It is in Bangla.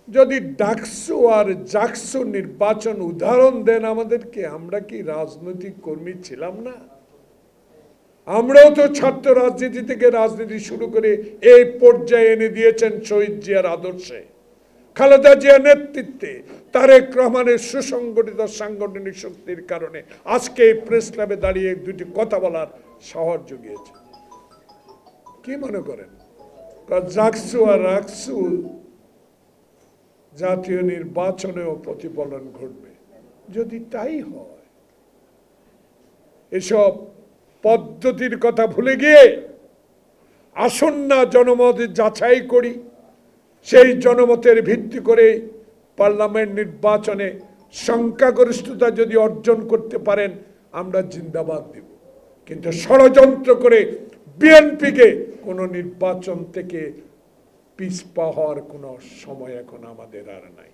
যদি ডাকসু আর জাকসু নির্বাচন উদাহরণ দেন আমাদেরকে, আমরা কি রাজনৈতিক কর্মী ছিলাম না? আমরাও তো ছাত্র রাজনীতি থেকে রাজনীতি শুরু করে এই পর্যায়ে এনে দিয়েছেন শহীদ জিয়ার আদর্শে, খালেদা জিয়ার নেতৃত্বে, তারেক রহমানের সুসংগঠিত সাংগঠনিক শক্তির কারণে আজকে এই প্রেস ক্লাবে দাঁড়িয়ে দুটি কথা বলার সাহস জুগিয়েছে। কি মনে করেন জাকসু আর রাকসু জাতীয় নির্বাচনেও প্রতিফলন ঘটবে? যদি তাই হয়, এসব পদ্ধতির কথা ভুলে গিয়ে আসুন না জনমত যাচাই করি, সেই জনমতের ভিত্তি করে পার্লামেন্ট নির্বাচনে সংখ্যাগরিষ্ঠতা যদি অর্জন করতে পারেন আমরা জিন্দাবাদ দেব, কিন্তু ষড়যন্ত্র করে বিএনপিকে কোনো নির্বাচন থেকে পিছপা হওয়ার কোনো সময় এখন আমাদের আর নাই।